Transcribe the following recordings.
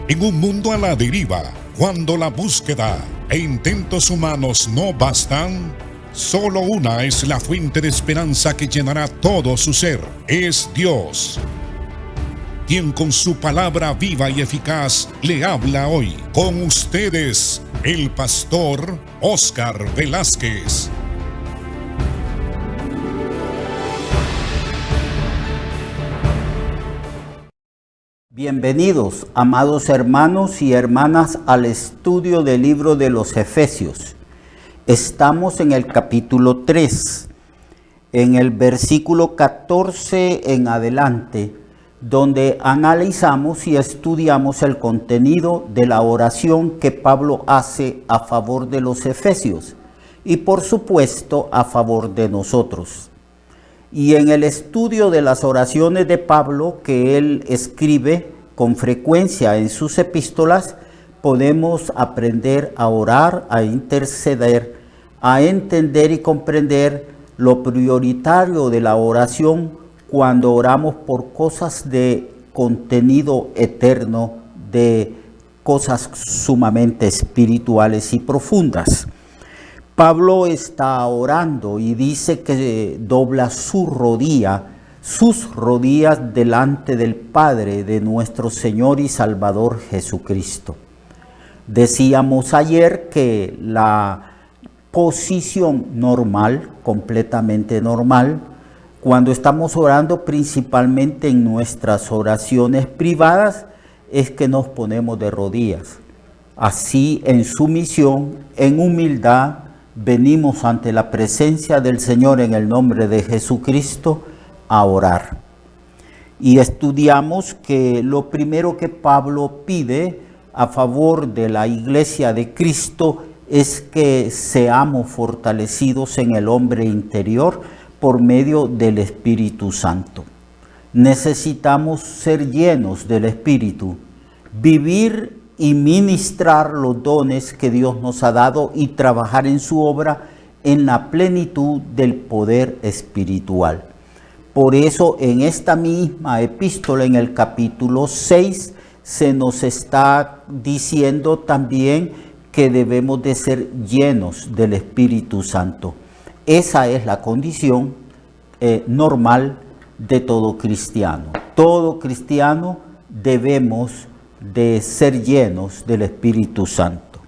En un mundo a la deriva, cuando la búsqueda e intentos humanos no bastan, solo una es la fuente de esperanza que llenará todo su ser. Es Dios, quien con su palabra viva y eficaz le habla hoy. Con ustedes, el pastor Óscar Velázquez. Bienvenidos, amados hermanos y hermanas, al estudio del libro de los Efesios. Estamos en el capítulo 3, en el versículo 14 en adelante, donde analizamos y estudiamos el contenido de la oración que Pablo hace a favor de los efesios y por supuesto a favor de nosotros. Y en el estudio de las oraciones de Pablo que él escribe con frecuencia en sus epístolas, podemos aprender a orar, a interceder, a entender y comprender lo prioritario de la oración cuando oramos por cosas de contenido eterno, de cosas sumamente espirituales y profundas. Pablo está orando y dice que dobla sus rodillas delante del Padre de nuestro Señor y Salvador Jesucristo. Decíamos ayer que la posición normal, completamente normal, cuando estamos orando principalmente en nuestras oraciones privadas, es que nos ponemos de rodillas. Así, en sumisión, en humildad, venimos ante la presencia del Señor en el nombre de Jesucristo a orar. Y estudiamos que lo primero que Pablo pide a favor de la iglesia de Cristo es que seamos fortalecidos en el hombre interior por medio del Espíritu Santo. Necesitamos ser llenos del Espíritu, vivir y ministrar los dones que Dios nos ha dado y trabajar en su obra en la plenitud del poder espiritual. Por eso en esta misma epístola, en el capítulo 6, se nos está diciendo también que debemos de ser llenos del Espíritu Santo. Esa es la condición normal de todo cristiano. Todo cristiano debemos de ser llenos del Espíritu Santo.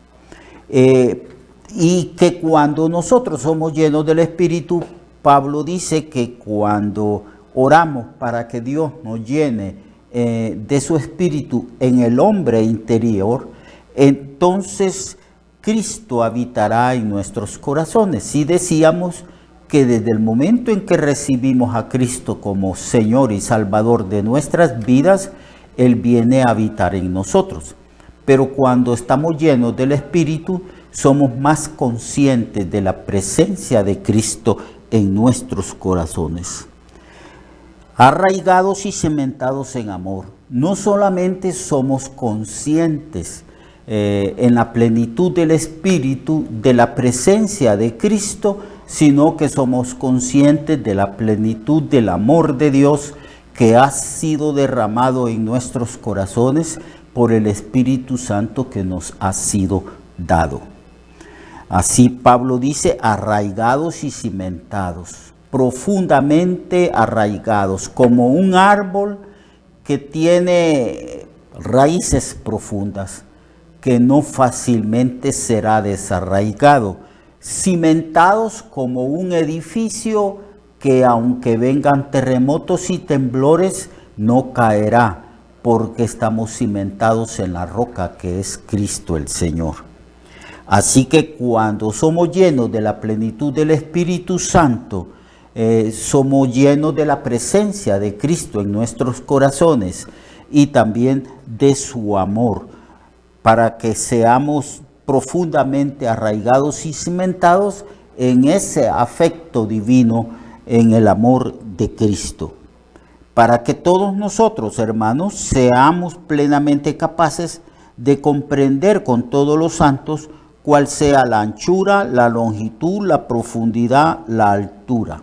Y que cuando nosotros somos llenos del Espíritu, Pablo dice que cuando oramos para que Dios nos llene de su Espíritu en el hombre interior, entonces Cristo habitará en nuestros corazones. Y decíamos que desde el momento en que recibimos a Cristo como Señor y Salvador de nuestras vidas, Él viene a habitar en nosotros. Pero cuando estamos llenos del Espíritu, somos más conscientes de la presencia de Cristo en nuestros corazones. Arraigados y cimentados en amor. No solamente somos conscientes en la plenitud del Espíritu de la presencia de Cristo, sino que somos conscientes de la plenitud del amor de Dios que ha sido derramado en nuestros corazones por el Espíritu Santo que nos ha sido dado. Así Pablo dice, arraigados y cimentados, profundamente arraigados, como un árbol que tiene raíces profundas, que no fácilmente será desarraigado, cimentados como un edificio que aunque vengan terremotos y temblores, no caerá, porque estamos cimentados en la roca que es Cristo el Señor. Así que cuando somos llenos de la plenitud del Espíritu Santo, somos llenos de la presencia de Cristo en nuestros corazones y también de su amor, para que seamos profundamente arraigados y cimentados en ese afecto divino, en el amor de Cristo. Para que todos nosotros, hermanos, seamos plenamente capaces de comprender con todos los santos cuál sea la anchura, la longitud, la profundidad, la altura.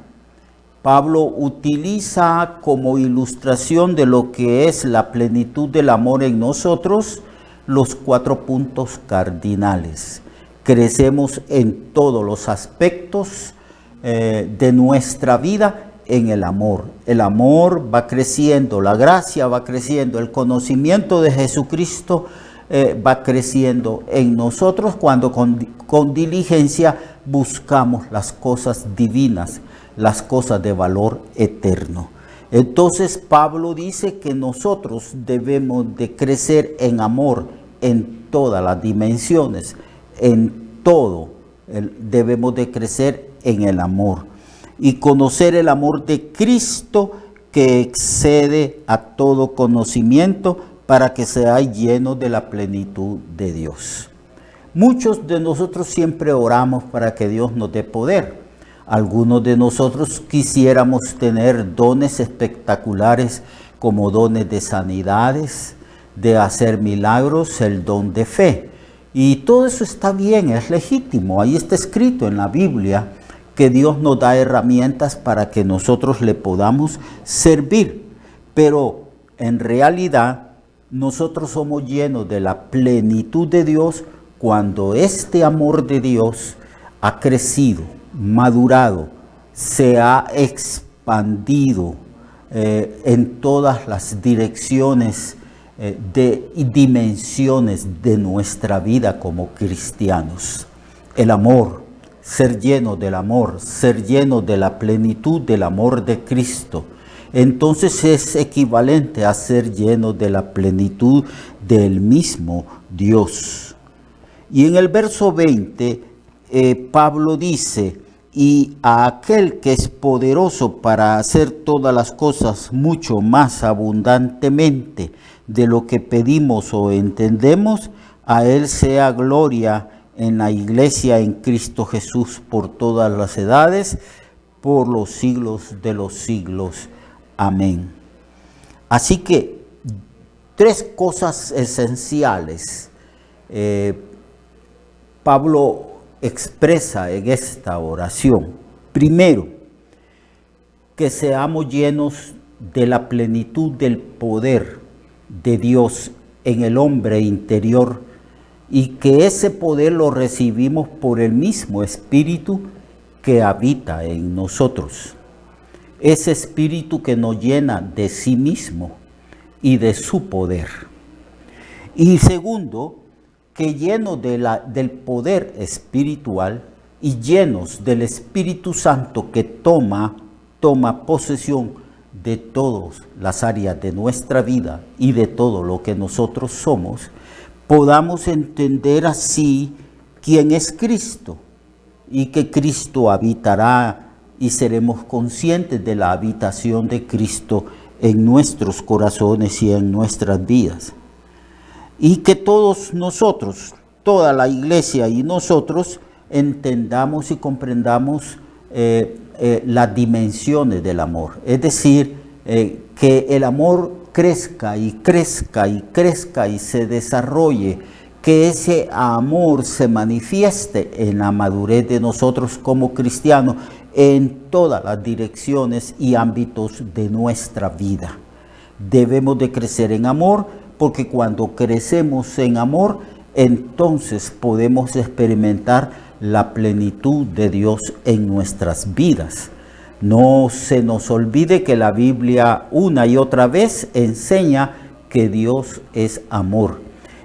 Pablo utiliza como ilustración de lo que es la plenitud del amor en nosotros los 4 puntos cardinales. Crecemos en todos los aspectos de nuestra vida en el amor. El amor va creciendo, la gracia va creciendo, el conocimiento de Jesucristo va creciendo en nosotros cuando con diligencia buscamos las cosas divinas, las cosas de valor eterno. Entonces Pablo dice que nosotros debemos de crecer en amor en todas las dimensiones, en todo debemos de crecer en el amor y conocer el amor de Cristo que excede a todo conocimiento para que seáis llenos de la plenitud de Dios. Muchos de nosotros siempre oramos para que Dios nos dé poder. Algunos de nosotros quisiéramos tener dones espectaculares como dones de sanidades, de hacer milagros, el don de fe. Y todo eso está bien, es legítimo. Ahí está escrito en la Biblia que Dios nos da herramientas para que nosotros le podamos servir. Pero en realidad nosotros somos llenos de la plenitud de Dios cuando este amor de Dios ha crecido, madurado, se ha expandido en todas las direcciones y dimensiones de nuestra vida como cristianos. El amor, ser lleno del amor, ser lleno de la plenitud del amor de Cristo, entonces es equivalente a ser lleno de la plenitud del mismo Dios. Y en el verso 20, Pablo dice: y a aquel que es poderoso para hacer todas las cosas mucho más abundantemente de lo que pedimos o entendemos, a él sea gloria en la iglesia en Cristo Jesús por todas las edades, por los siglos de los siglos. Amén. Así que 3 cosas esenciales Pablo expresa en esta oración. Primero, que seamos llenos de la plenitud del poder de Dios en el hombre interior y que ese poder lo recibimos por el mismo Espíritu que habita en nosotros. Ese Espíritu que nos llena de sí mismo y de su poder. Y segundo, que llenos del poder espiritual y llenos del Espíritu Santo que toma posesión de todas las áreas de nuestra vida y de todo lo que nosotros somos, podamos entender así quién es Cristo y que Cristo habitará y seremos conscientes de la habitación de Cristo en nuestros corazones y en nuestras vidas. Y que todos nosotros, toda la iglesia y nosotros entendamos y comprendamos las dimensiones del amor. Es decir, que el amor crezca y crezca y crezca y se desarrolle, que ese amor se manifieste en la madurez de nosotros como cristianos en todas las direcciones y ámbitos de nuestra vida. Debemos de crecer en amor, porque cuando crecemos en amor, entonces podemos experimentar la plenitud de Dios en nuestras vidas. No se nos olvide que la Biblia una y otra vez enseña que Dios es amor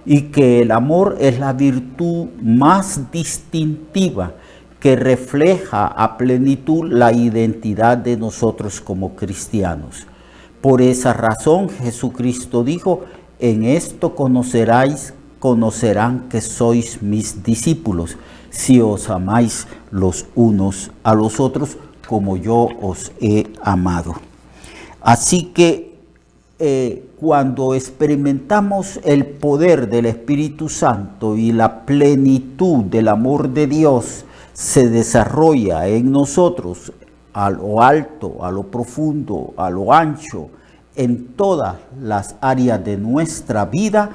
y que el amor es la virtud más distintiva que refleja a plenitud la identidad de nosotros como cristianos. Por esa razón Jesucristo dijo: en esto conocerán que sois mis discípulos, si os amáis los unos a los otros como yo os he amado. Así que cuando experimentamos el poder del Espíritu Santo y la plenitud del amor de Dios se desarrolla en nosotros, a lo alto, a lo profundo, a lo ancho, en todas las áreas de nuestra vida,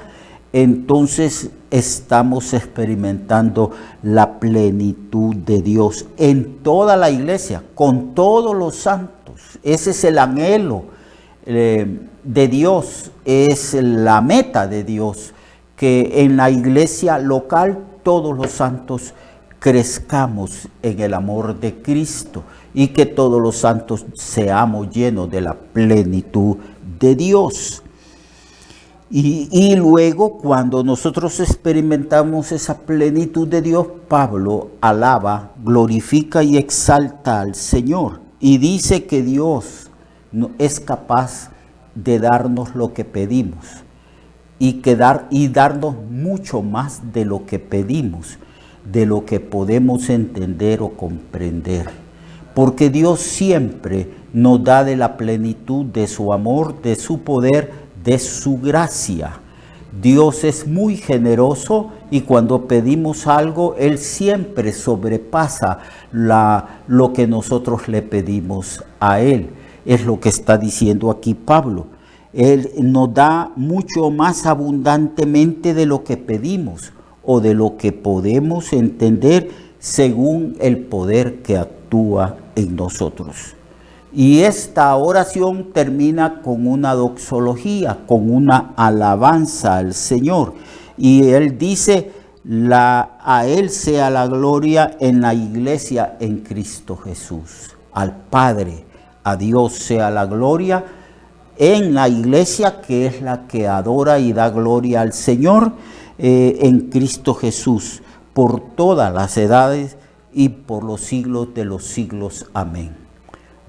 entonces estamos experimentando la plenitud de Dios en toda la iglesia, con todos los santos. Ese es el anhelo de Dios, es la meta de Dios, que en la iglesia local todos los santos crezcamos en el amor de Cristo y que todos los santos seamos llenos de la plenitud de Dios. Y luego, cuando nosotros experimentamos esa plenitud de Dios, Pablo alaba, glorifica y exalta al Señor y dice que Dios es capaz de darnos lo que pedimos y darnos mucho más de lo que pedimos, de lo que podemos entender o comprender. Porque Dios siempre nos da de la plenitud de su amor, de su poder, de su gracia. Dios es muy generoso y cuando pedimos algo, Él siempre sobrepasa lo que nosotros le pedimos a Él. Es lo que está diciendo aquí Pablo. Él nos da mucho más abundantemente de lo que pedimos o de lo que podemos entender según el poder que actúa en nosotros. Y esta oración termina con una doxología, con una alabanza al Señor. Y él dice, a Él sea la gloria en la iglesia en Cristo Jesús. Al Padre, a Dios sea la gloria en la iglesia, que es la que adora y da gloria al Señor en Cristo Jesús, por todas las edades y por los siglos de los siglos. Amén.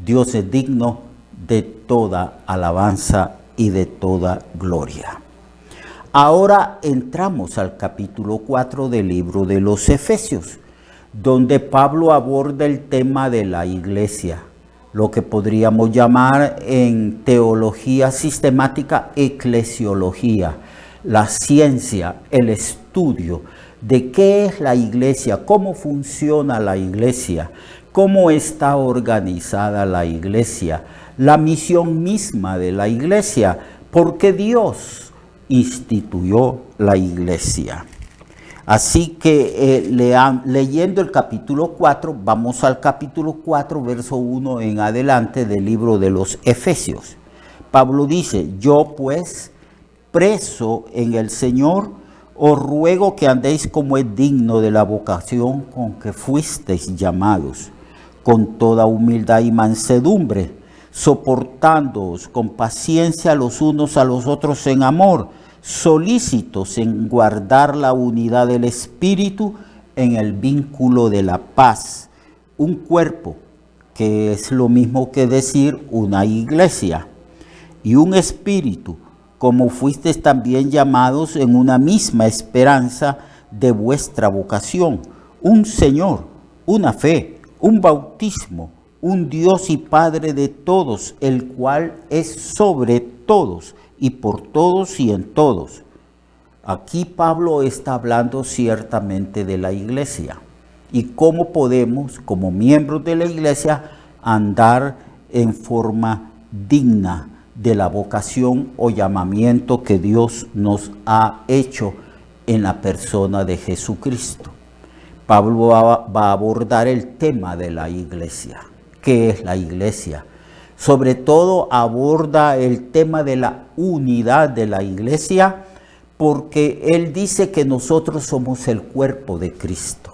Dios es digno de toda alabanza y de toda gloria. Ahora entramos al capítulo 4 del libro de los Efesios, donde Pablo aborda el tema de la iglesia, lo que podríamos llamar en teología sistemática eclesiología, la ciencia, el estudio de qué es la iglesia, cómo funciona la iglesia, cómo está organizada la iglesia, la misión misma de la iglesia, porque Dios instituyó la iglesia. Así que leyendo el capítulo 4, vamos al capítulo 4, verso 1 en adelante del libro de los Efesios. Pablo dice, yo pues, preso en el Señor, os ruego que andéis como es digno de la vocación con que fuisteis llamados, con toda humildad y mansedumbre, soportándoos con paciencia los unos a los otros en amor, solícitos en guardar la unidad del Espíritu en el vínculo de la paz. Un cuerpo, que es lo mismo que decir una iglesia, y un espíritu, como fuisteis también llamados en una misma esperanza de vuestra vocación, un Señor, una fe, un bautismo, un Dios y Padre de todos, el cual es sobre todos y por todos y en todos. Aquí Pablo está hablando ciertamente de la iglesia y cómo podemos, como miembros de la iglesia, andar en forma digna de la vocación o llamamiento que Dios nos ha hecho en la persona de Jesucristo. Pablo va a abordar el tema de la iglesia. ¿Qué es la iglesia? Sobre todo aborda el tema de la unidad de la iglesia, porque él dice que nosotros somos el cuerpo de Cristo.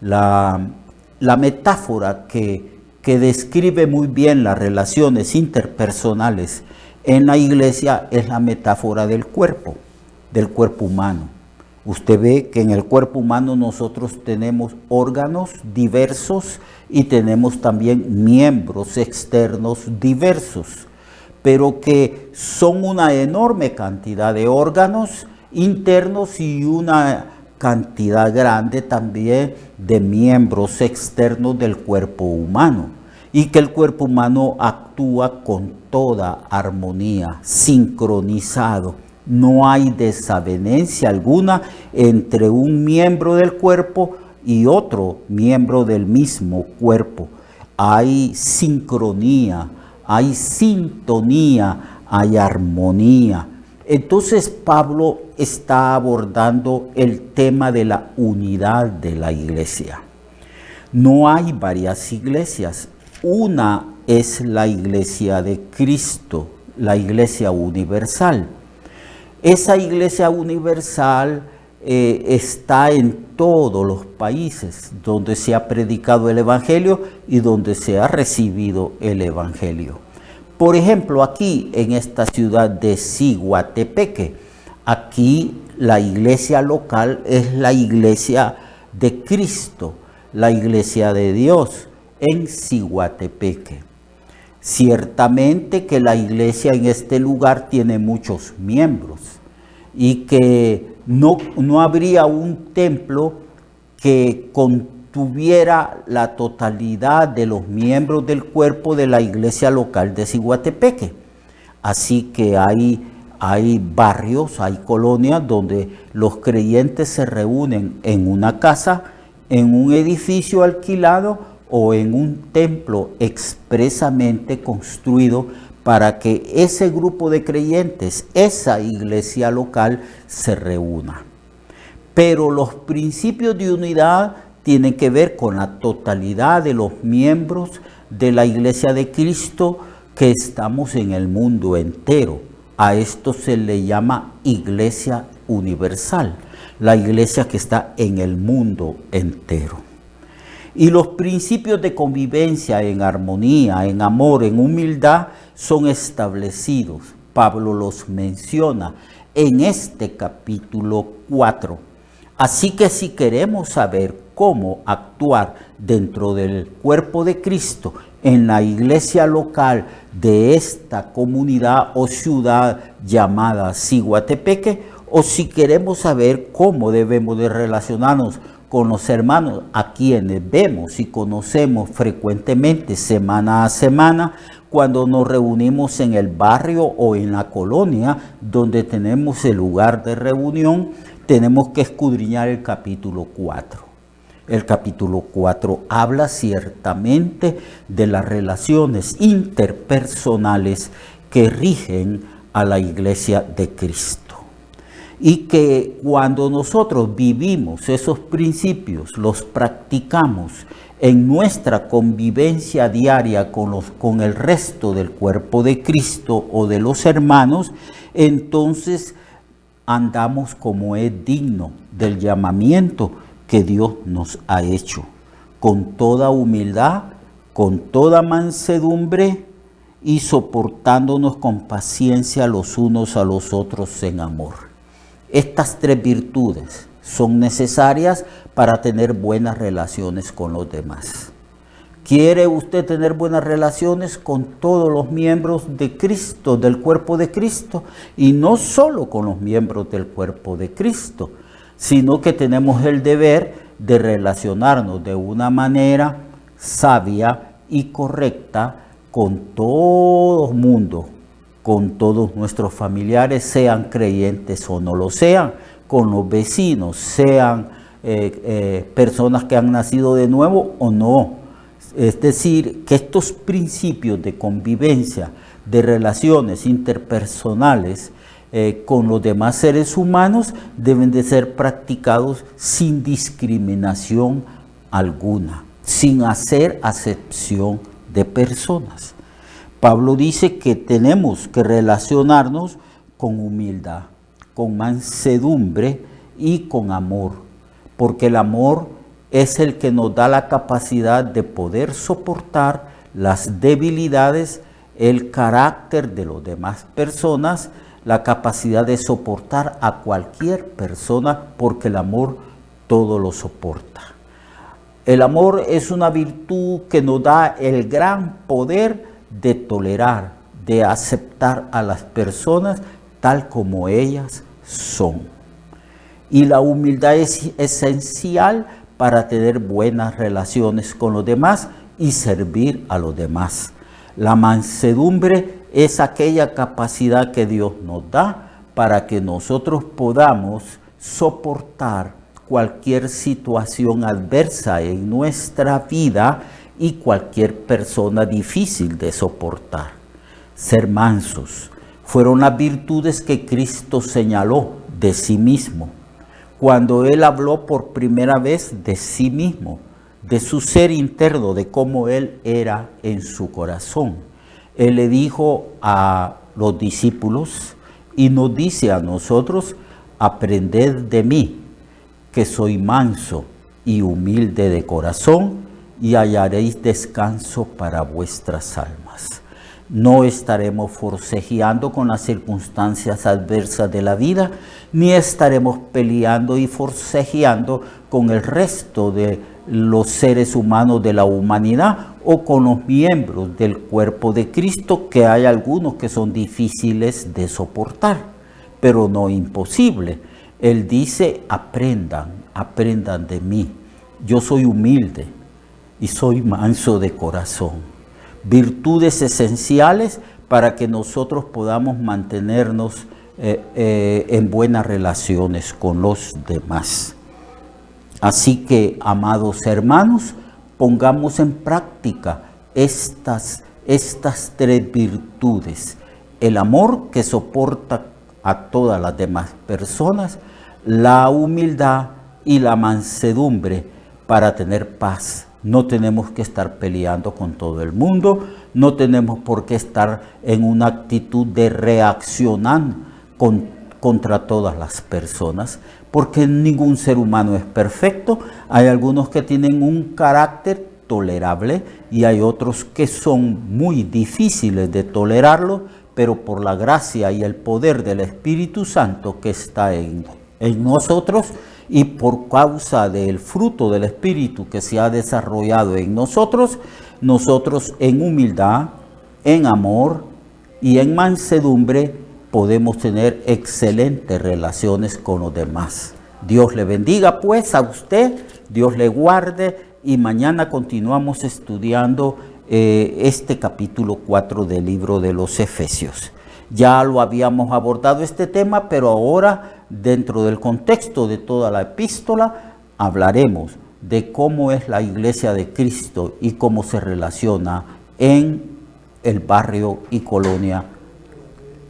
La metáfora que describe muy bien las relaciones interpersonales en la iglesia es la metáfora del cuerpo humano. Usted ve que en el cuerpo humano nosotros tenemos órganos diversos y tenemos también miembros externos diversos, pero que son una enorme cantidad de órganos internos y una cantidad grande también de miembros externos del cuerpo humano, y que el cuerpo humano actúa con toda armonía, sincronizado. No hay desavenencia alguna entre un miembro del cuerpo y otro miembro del mismo cuerpo. Hay sincronía, hay sintonía, hay armonía. Entonces Pablo está abordando el tema de la unidad de la iglesia. No hay varias iglesias. Una es la iglesia de Cristo, la iglesia universal. Esa iglesia universal está en todos los países donde se ha predicado el evangelio y donde se ha recibido el evangelio. Por ejemplo, aquí en esta ciudad de Siguatepeque, aquí la iglesia local es la iglesia de Cristo, la iglesia de Dios en Siguatepeque. Ciertamente que la iglesia en este lugar tiene muchos miembros y que no habría un templo que contuviera la totalidad de los miembros del cuerpo de la iglesia local de Siguatepeque. Así que hay barrios, hay colonias donde los creyentes se reúnen en una casa, en un edificio alquilado o en un templo expresamente construido para que ese grupo de creyentes, esa iglesia local, se reúna. Pero los principios de unidad tienen que ver con la totalidad de los miembros de la iglesia de Cristo que estamos en el mundo entero. A esto se le llama iglesia universal, la iglesia que está en el mundo entero. Y los principios de convivencia en armonía, en amor, en humildad son establecidos. Pablo los menciona en este capítulo 4. Así que si queremos saber cómo actuar dentro del cuerpo de Cristo en la iglesia local de esta comunidad o ciudad llamada Siguatepeque, o si queremos saber cómo debemos de relacionarnos con los hermanos a quienes vemos y conocemos frecuentemente semana a semana, cuando nos reunimos en el barrio o en la colonia donde tenemos el lugar de reunión, tenemos que escudriñar el capítulo 4. El capítulo 4 habla ciertamente de las relaciones interpersonales que rigen a la iglesia de Cristo. Y que cuando nosotros vivimos esos principios, los practicamos en nuestra convivencia diaria con el resto del cuerpo de Cristo o de los hermanos, entonces andamos como es digno del llamamiento que Dios nos ha hecho, con toda humildad, con toda mansedumbre y soportándonos con paciencia los unos a los otros en amor. Estas tres virtudes son necesarias para tener buenas relaciones con los demás. ¿Quiere usted tener buenas relaciones con todos los miembros de Cristo, del cuerpo de Cristo? Y no solo con los miembros del cuerpo de Cristo, sino que tenemos el deber de relacionarnos de una manera sabia y correcta con todo el mundo, con todos nuestros familiares, sean creyentes o no lo sean, con los vecinos, sean personas que han nacido de nuevo o no. Es decir, que estos principios de convivencia, de relaciones interpersonales con los demás seres humanos deben de ser practicados sin discriminación alguna, sin hacer acepción de personas. Pablo dice que tenemos que relacionarnos con humildad, con mansedumbre y con amor, porque el amor es el que nos da la capacidad de poder soportar las debilidades, el carácter de las demás personas, la capacidad de soportar a cualquier persona, porque el amor todo lo soporta. El amor es una virtud que nos da el gran poder de tolerar, de aceptar a las personas tal como ellas son. Y la humildad es esencial para tener buenas relaciones con los demás y servir a los demás. La mansedumbre es aquella capacidad que Dios nos da para que nosotros podamos soportar cualquier situación adversa en nuestra vida y cualquier persona difícil de soportar. Ser mansos fueron las virtudes que Cristo señaló de sí mismo. Cuando Él habló por primera vez de sí mismo, de su ser interno, de cómo Él era en su corazón. Él le dijo a los discípulos Y nos dice a nosotros, aprended de mí, que soy manso y humilde de corazón, y hallaréis descanso para vuestras almas. No estaremos forcejeando con las circunstancias adversas de la vida, ni estaremos peleando y forcejeando con el resto de los seres humanos de la humanidad o con los miembros del cuerpo de Cristo, que hay algunos que son difíciles de soportar, pero no imposible. Él dice, aprendan de mí. Yo soy humilde y soy manso de corazón. Virtudes esenciales para que nosotros podamos mantenernos en buenas relaciones con los demás. Así que, amados hermanos, pongamos en práctica estas tres virtudes. El amor, que soporta a todas las demás personas, la humildad y la mansedumbre para tener paz. No tenemos que estar peleando con todo el mundo, no tenemos por qué estar en una actitud de reaccionar contra todas las personas, porque ningún ser humano es perfecto. Hay algunos que tienen un carácter tolerable y hay otros que son muy difíciles de tolerarlo, pero por la gracia y el poder del Espíritu Santo que está en nosotros, y por causa del fruto del Espíritu que se ha desarrollado en nosotros en humildad, en amor y en mansedumbre podemos tener excelentes relaciones con los demás. Dios le bendiga pues a usted, Dios le guarde, y mañana continuamos estudiando este capítulo 4 del libro de los Efesios. Ya lo habíamos abordado este tema, pero ahora, dentro del contexto de toda la epístola, hablaremos de cómo es la iglesia de Cristo y cómo se relaciona en el barrio y colonia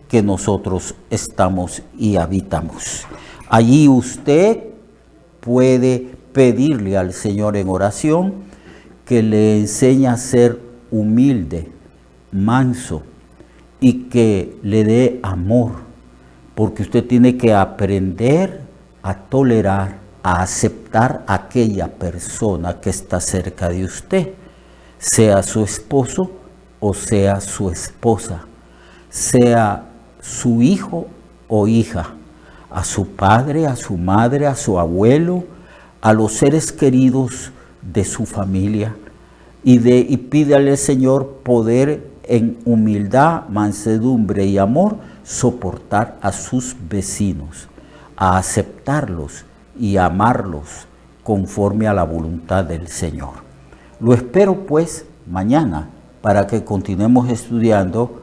que nosotros estamos y habitamos. Allí usted puede pedirle al Señor en oración que le enseñe a ser humilde, manso, y que le dé amor, porque usted tiene que aprender a tolerar, a aceptar a aquella persona que está cerca de usted, sea su esposo o sea su esposa, sea su hijo o hija, a su padre, a su madre, a su abuelo, a los seres queridos de su familia, y pídale al Señor poder en humildad, mansedumbre y amor soportar a sus vecinos, a aceptarlos y amarlos conforme a la voluntad del Señor. Lo espero pues mañana para que continuemos estudiando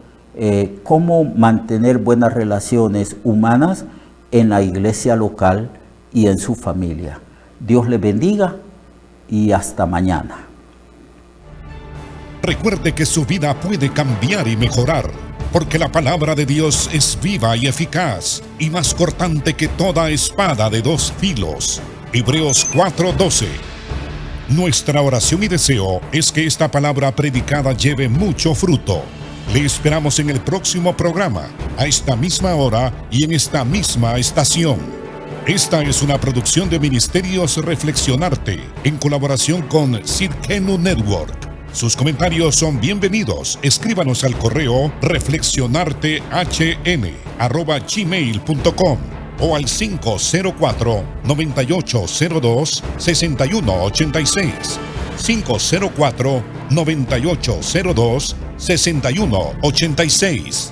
cómo mantener buenas relaciones humanas en la iglesia local y en su familia. Dios le bendiga y hasta mañana. Recuerde que su vida puede cambiar y mejorar, porque la palabra de Dios es viva y eficaz, y más cortante que toda espada de dos filos. Hebreos 4:12. Nuestra oración y deseo es que esta palabra predicada lleve mucho fruto. Le esperamos en el próximo programa, a esta misma hora y en esta misma estación. Esta es una producción de Ministerios Reflexionarte, en colaboración con Sidkenu Network. Sus comentarios son bienvenidos. Escríbanos al correo reflexionartehn@gmail.com o al 504-9802-6186. 504-9802-6186.